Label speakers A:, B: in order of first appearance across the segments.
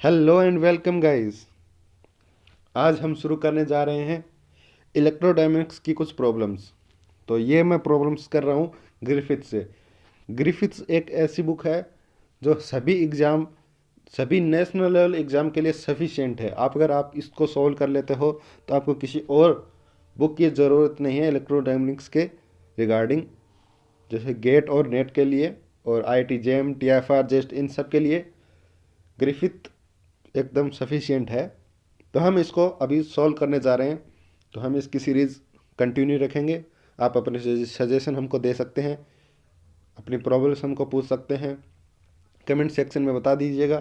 A: Hello and welcome guys. आज हम शुरू करने जा रहे हैं इलेक्ट्रोडायनेमिक्स की कुछ प्रॉब्लम्स। तो ये मैं प्रॉब्लम्स कर रहा हूँ ग्रिफिथ से। ग्रिफिथ्स एक ऐसी बुक है जो सभी नेशनल लेवल एग्ज़ाम के लिए सफिशिएंट है। आप इसको सॉल्व कर लेते हो तो आपको किसी और बुक की ज़रूरत नहीं है इलेक्ट्रोडायनेमिक्स के रिगार्डिंग, जैसे गेट और नेट के लिए और IIT जेम TFR जेस्ट इन सब के लिए ग्रिफिथ एकदम सफिशिएंट है। तो हम इसको अभी सॉल्व करने जा रहे हैं। तो हम इसकी सीरीज़ कंटिन्यू रखेंगे। आप अपने सजेशन हमको दे सकते हैं, अपनी प्रॉब्लम्स हमको पूछ सकते हैं। कमेंट सेक्शन में बता दीजिएगा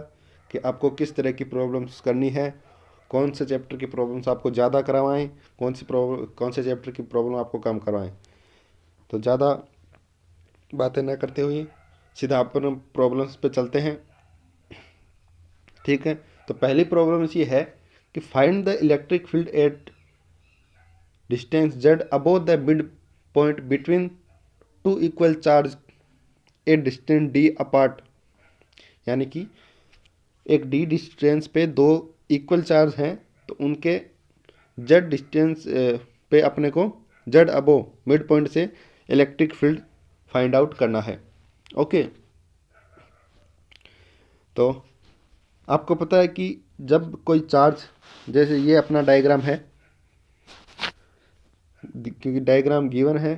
A: कि आपको किस तरह की प्रॉब्लम्स करनी है, कौन से चैप्टर की प्रॉब्लम्स आपको ज़्यादा करवाएं, कौन से चैप्टर की प्रॉब्लम आपको कम करवाएं। तो ज़्यादा बातें ना करते हुए सीधा अपन प्रॉब्लम्स पे चलते हैं। ठीक है, तो पहली प्रॉब्लम ये है कि find the electric field at distance z above the midpoint between two equal charge A distance d apart. यानी कि एक d डिस्टेंस पे दो इक्वल चार्ज हैं, तो उनके z डिस्टेंस पे अपने को z अबो मिड पॉइंट से इलेक्ट्रिक फील्ड फाइंड आउट करना है। ओके, तो आपको पता है कि जब कोई चार्ज, जैसे ये अपना डायग्राम है, क्योंकि डायग्राम गिवन है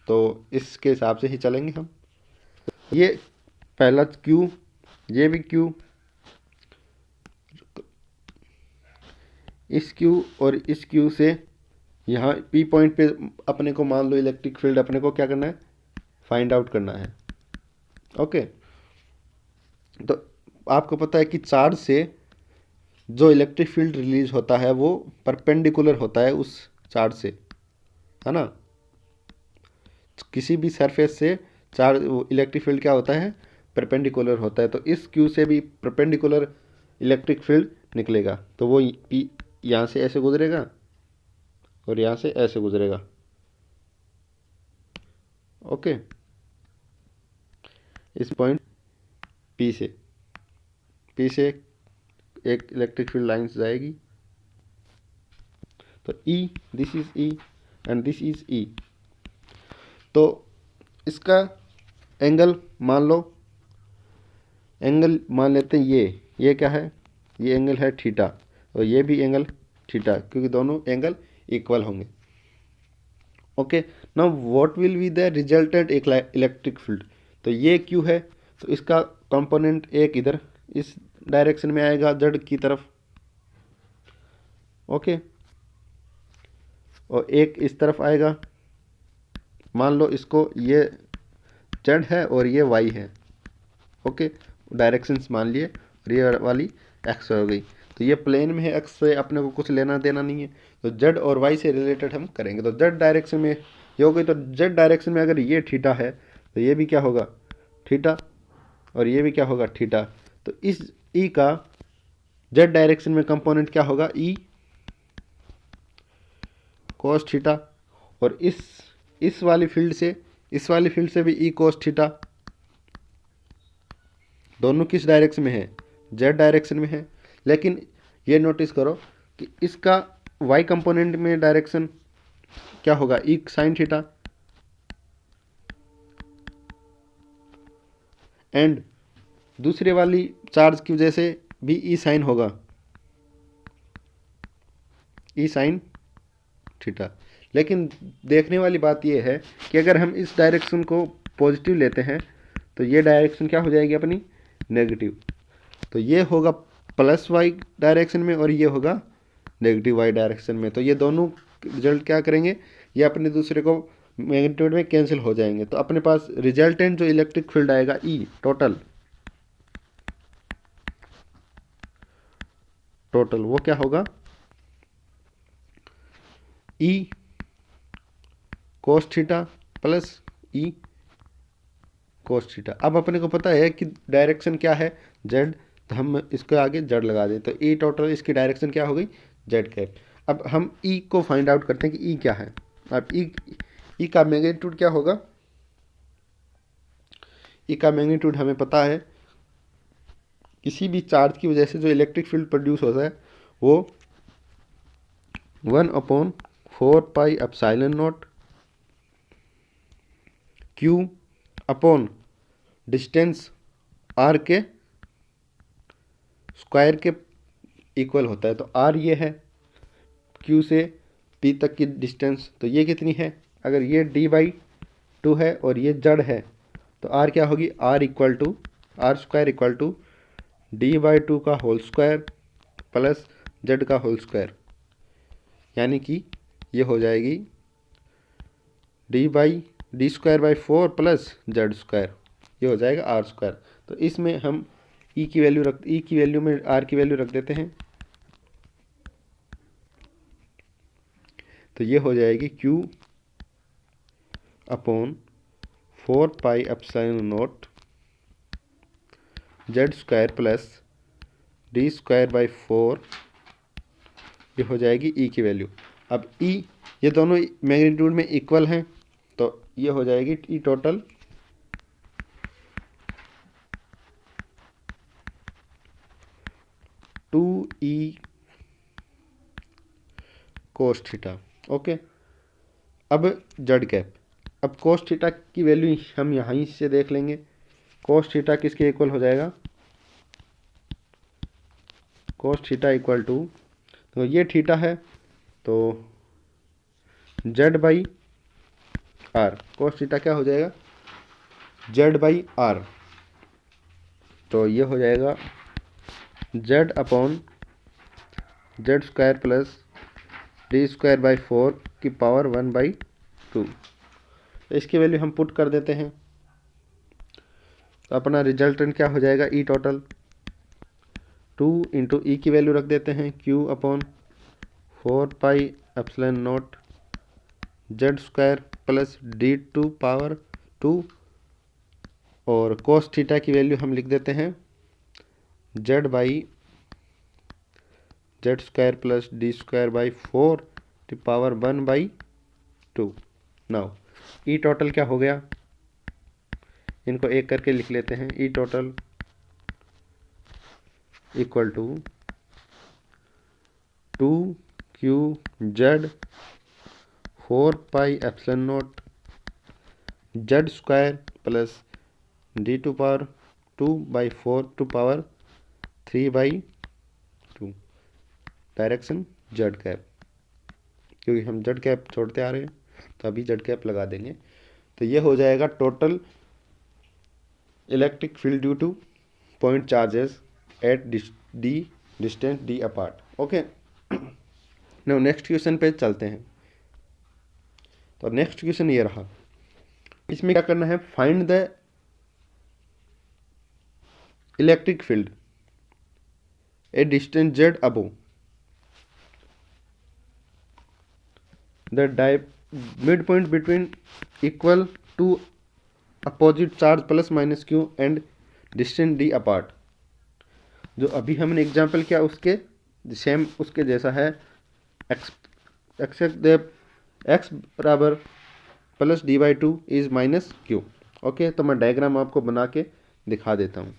A: तो इसके हिसाब से ही चलेंगे हम। ये पहला क्यू, ये भी क्यू, इस क्यू और इस क्यू से यहाँ पी पॉइंट पे अपने को मान लो इलेक्ट्रिक फील्ड अपने को क्या करना है, फाइंड आउट करना है। ओके, तो आपको पता है कि चार्ज से जो इलेक्ट्रिक फील्ड रिलीज होता है वो परपेंडिकुलर होता है उस चार्ज से, है ना। किसी भी सरफेस से चार्ज इलेक्ट्रिक फील्ड क्या होता है, परपेंडिकुलर होता है। तो इस क्यू से भी परपेंडिकुलर इलेक्ट्रिक फील्ड निकलेगा। तो वो यहाँ से ऐसे गुजरेगा और यहाँ से ऐसे गुजरेगा। ओके, इस पॉइंट पी से एक इलेक्ट्रिक फील्ड लाइन जाएगी। तो E, this is E and this is E. तो इसका एंगल मान लेते हैं, ये क्या है, ये एंगल है थीटा और ये भी एंगल थीटा, क्योंकि दोनों एंगल इक्वल होंगे। Okay, now what will be the resultant electric field. तो ये क्यू है, तो इसका कंपोनेंट एक इधर इस डायरेक्शन में आएगा जेड की तरफ। ओके, और एक इस तरफ आएगा। मान लो इसको ये जेड है और ये वाई है। ओके, डायरेक्शंस मान लिए और ये वाली एक्स हो गई। तो ये प्लेन में है, एक्स से अपने को कुछ लेना देना नहीं है। तो जेड और वाई से रिलेटेड हम करेंगे। तो जेड डायरेक्शन में ये हो गई। तो जेड डायरेक्शन में अगर ये थीटा है तो ये भी क्या होगा, थीटा, और ये भी क्या होगा, थीटा। तो इस ई का जेड डायरेक्शन में कंपोनेंट क्या होगा, ई कोस थीटा। और इस वाली फील्ड से भी ई कोस थीटा। दोनों किस डायरेक्शन में है, जेड डायरेक्शन में है। लेकिन ये नोटिस करो कि इसका वाई कंपोनेंट में डायरेक्शन क्या होगा, ई साइन थीटा। एंड दूसरे वाली चार्ज की वजह से भी ई साइन होगा, ई साइन थीटा। लेकिन देखने वाली बात यह है कि अगर हम इस डायरेक्शन को पॉजिटिव लेते हैं तो ये डायरेक्शन क्या हो जाएगी अपनी, नेगेटिव। तो ये होगा प्लस वाई डायरेक्शन में और ये होगा नेगेटिव वाई डायरेक्शन में। तो ये दोनों रिजल्ट क्या करेंगे, ये अपने दूसरे को मैग्नीट्यूड में कैंसिल हो जाएंगे। तो अपने पास रिजल्टेंट जो इलेक्ट्रिक फील्ड आएगा ई टोटल वो क्या होगा, ई कोस थीटा प्लस ई कोस थीटा। अब अपने को पता है कि डायरेक्शन क्या है, जेड, तो हम इसके आगे जेड लगा दें। तो ई टोटल इसकी डायरेक्शन क्या हो गई, जेड कैप। अब हम ई को फाइंड आउट करते हैं कि ई क्या है। अब ई का मैग्नीट्यूड क्या होगा, ई का मैग्नीट्यूड हमें पता है किसी भी चार्ज की वजह से जो इलेक्ट्रिक फील्ड प्रोड्यूस होता है वो 1/4 pi epsilon naught Q upon distance R के स्क्वायर के इक्वल होता है। तो आर ये है, क्यू से पी तक की डिस्टेंस, तो ये कितनी है? अगर ये d/2 है और ये जड़ है तो आर क्या होगी? Are square equal to d/2 का होल स्क्वायर प्लस जेड का होल स्क्वायर, यानी कि ये हो जाएगी d/4 प्लस जेड स्क्वायर, ये हो जाएगा आर स्क्वायर। तो इसमें हम ई की वैल्यू में आर की वैल्यू रख देते हैं, तो ये हो जाएगी Q upon 4 pi epsilon naught Z square plus d²/4, ये हो जाएगी E की वैल्यू। अब E ये दोनों मैग्नीट्यूड में इक्वल हैं, तो ये हो जाएगी E टोटल टू ई कोस थीटा। ओके, अब जेड कैप, अब कोस थीटा की वैल्यू हम यहाँ से देख लेंगे। कोस थीटा किसके इक्वल हो जाएगा? कोस थीटा इक्वल टू, तो ये थीटा है तो Z/R, कोस थीटा क्या हो जाएगा? Z/R, तो ये हो जाएगा Z upon Z square plus d²/4 की पावर 1/2। इसकी वैल्यू हम पुट कर देते हैं, तो अपना रिजल्टेंट क्या हो जाएगा? ई टोटल 2 इंटू ई की वैल्यू रख देते हैं Q upon 4 pi epsilon naught Z square plus d²/2, और कोस थीटा की वैल्यू हम लिख देते हैं Z/Z² प्लस d²/4 की पावर 1/2। नाउ ई टोटल क्या हो गया? इनको एक करके लिख लेते हैं। E total equal to 2QZ 4 pi epsilon naught Z square plus d²/2/4 to power 3/2, direction Z cap, क्योंकि हम जेड कैप छोड़ते आ रहे हैं तो अभी जेड कैप लगा देंगे। तो ये हो जाएगा total electric field due to point charges at D distance D apart. Okay, no next question पे चलते हैं। तो नेक्स्ट क्वेश्चन ये रहा, इसमें क्या करना है? Find the electric field a distance Z above the mid point between equal two opposite charge plus minus Q and distance D apart. जो अभी हमने एग्जाम्पल किया उसके सेम उसके जैसा है। एक्स बराबर plus d/2 is minus Q। Okay, तो मैं डायग्राम आपको बना के दिखा देता हूँ।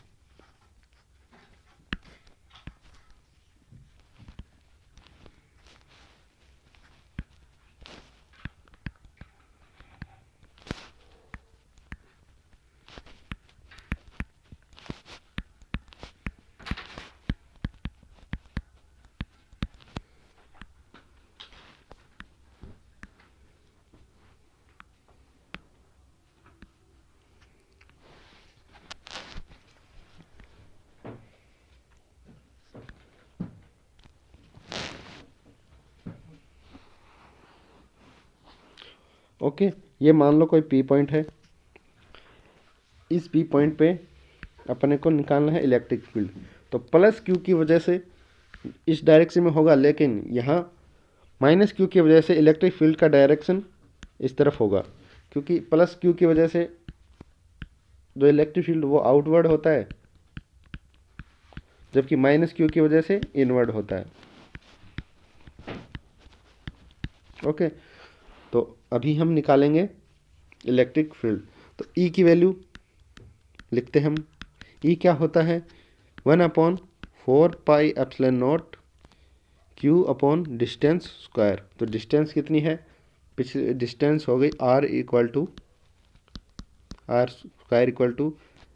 A: ओके, ये मान लो कोई P पॉइंट है। इस P पॉइंट पे अपने को निकालना है इलेक्ट्रिक फील्ड। तो प्लस Q की वजह से इस डायरेक्शन में होगा, लेकिन यहाँ माइनस Q की वजह से इलेक्ट्रिक फील्ड का डायरेक्शन इस तरफ होगा, क्योंकि प्लस Q की वजह से जो इलेक्ट्रिक फील्ड वो आउटवर्ड होता है, जबकि माइनस Q की वजह से इनवर्ड होता है। ओके, तो अभी हम निकालेंगे इलेक्ट्रिक फील्ड। तो E की वैल्यू लिखते हैं हम। E क्या होता है? 1/4 pi epsilon naught Q upon distance square. तो डिस्टेंस कितनी है, पिछले डिस्टेंस हो गई r²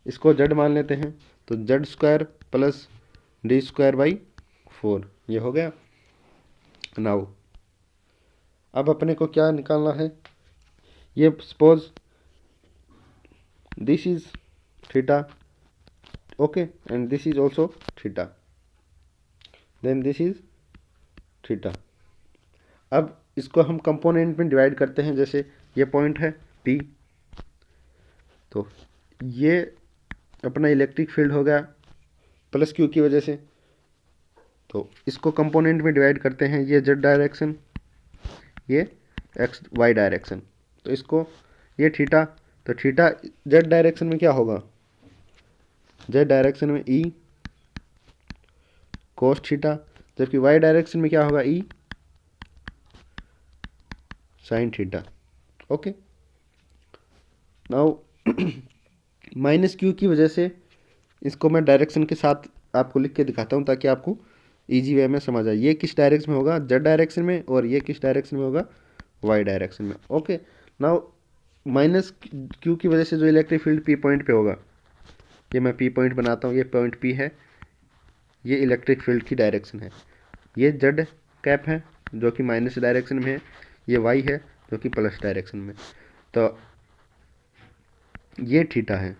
A: इसको z मान लेते हैं, तो z² प्लस d²/4 ये हो गया। नाउ अब अपने को क्या निकालना है, ये suppose this is theta, okay, and this is also theta, then this is theta. अब इसको हम कंपोनेंट में डिवाइड करते हैं, जैसे ये पॉइंट है P, तो ये अपना इलेक्ट्रिक फील्ड हो गया प्लस क्यू की वजह से, तो इसको कंपोनेंट में डिवाइड करते हैं, ये z डायरेक्शन, ये x y डायरेक्शन, तो इसको ये थीटा, तो थीटा z डायरेक्शन में क्या होगा, z डायरेक्शन में E कोस थीटा, जबकि y डायरेक्शन में क्या होगा E sine theta. Okay, now minus Q की वजह से इसको मैं डायरेक्शन के साथ आपको लिख के दिखाता हूँ ताकि आपको इजी वे में समझ आए। ये किस डायरेक्शन में होगा, z डायरेक्शन में, और ये किस डायरेक्शन में होगा, y डायरेक्शन में। ओके, नाउ माइनस क्यू की वजह से जो इलेक्ट्रिक फील्ड P पॉइंट पे होगा, ये मैं P पॉइंट बनाता हूँ, ये पॉइंट P है, ये इलेक्ट्रिक फील्ड की डायरेक्शन है, ये z कैप है जो कि माइनस डायरेक्शन में है, ये y है जो कि प्लस डायरेक्शन में, तो ये थीटा है।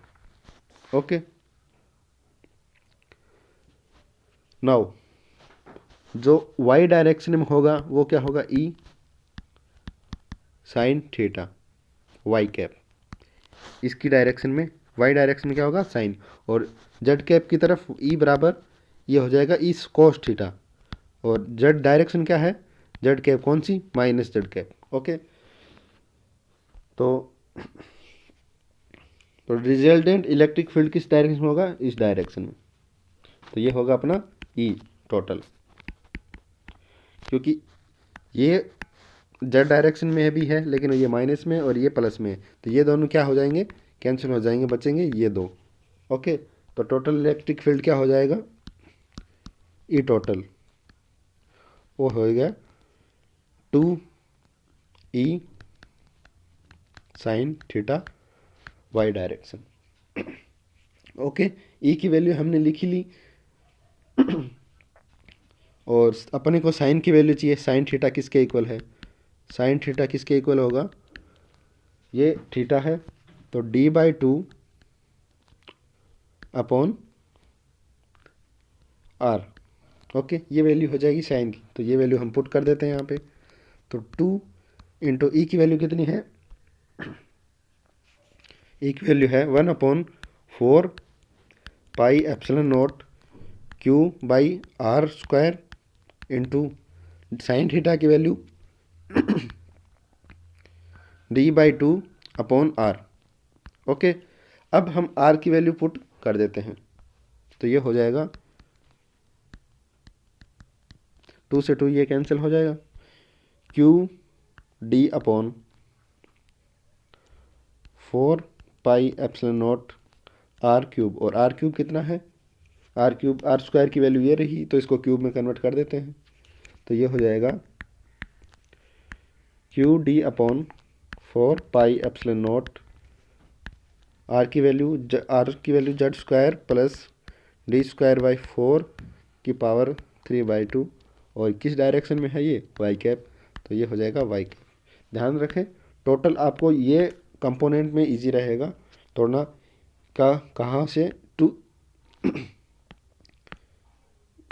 A: ओके, नाउ जो y डायरेक्शन में होगा वो क्या होगा, E sine theta y cap, इसकी डायरेक्शन में, y डायरेक्शन में क्या होगा साइन, और z कैप की तरफ E बराबर ये हो जाएगा E कोस थीटा, और z डायरेक्शन क्या है, z कैप कौन सी, माइनस z कैप। ओके, तो रिजल्टेंट इलेक्ट्रिक फील्ड किस डायरेक्शन में होगा, इस डायरेक्शन में, तो ये होगा अपना E टोटल, क्योंकि ये z डायरेक्शन में भी है लेकिन ये माइनस में और ये प्लस में है, तो ये दोनों क्या हो जाएंगे, कैंसिल हो जाएंगे, बचेंगे ये दो। ओके, तो टोटल इलेक्ट्रिक फील्ड क्या हो जाएगा, ई टोटल वो हो गया 2E sine theta y direction. Okay, E की वैल्यू हमने लिखी ली, और अपने को साइन की वैल्यू चाहिए, साइन थीटा किसके इक्वल है, साइन थीटा किसके इक्वल होगा, ये थीटा है, तो d/2 अपॉन r। ओके, ये वैल्यू हो जाएगी साइन की, तो ये वैल्यू हम पुट कर देते हैं यहाँ पे, तो 2 इंटू ई की वैल्यू कितनी है, ई की वैल्यू है 1/4 pi epsilon naught Q/r² into sine theta की value d/2 upon r। Okay, अब हम r की वैल्यू पुट कर देते हैं, तो ये हो जाएगा 2 से 2 ये कैंसिल हो जाएगा, QD upon 4 pi epsilon not r³ और r³ कितना है, r² की वैल्यू ये रही, तो इसको क्यूब में कन्वर्ट कर देते हैं, तो ये हो जाएगा QD upon 4 pi epsilon not r की वैल्यू z² प्लस d²/4 की पावर 3/2, और किस डायरेक्शन में है ये, y कैप, तो ये हो जाएगा y कैप। ध्यान रखें, टोटल आपको ये कंपोनेंट में इजी रहेगा तोड़ना का, कहाँ से टू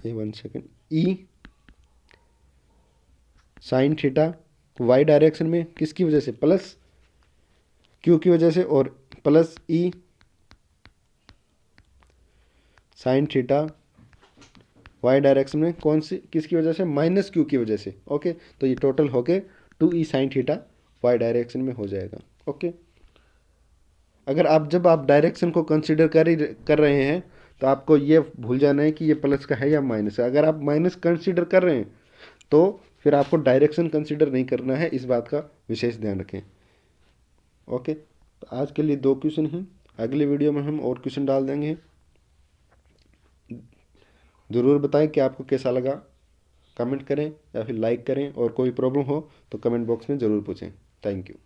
A: ये 1 second, E sine theta y direction में किसकी वजह से, प्लस Q की वजह से, और plus E sine theta y direction में कौन सी, किसकी वजह से, माइनस Q की वजह से। ओके, तो ये टोटल होके 2E sine theta y direction में हो जाएगा। ओके, अगर जब आप डायरेक्शन को कंसिडर कर रहे हैं तो आपको ये भूल जाना है कि ये प्लस का है या माइनस है। अगर आप माइनस कंसिडर कर रहे हैं तो फिर आपको डायरेक्शन कंसिडर नहीं करना है, इस बात का विशेष ध्यान रखें। ओके, तो आज के लिए 2 क्वेश्चन हैं, अगले वीडियो में हम और क्वेश्चन डाल देंगे। ज़रूर बताएं कि आपको कैसा लगा। कमेंट करें या फिर लाइक करें, और कोई प्रॉब्लम हो तो कमेंट बॉक्स में ज़रूर पूछें। Thank you.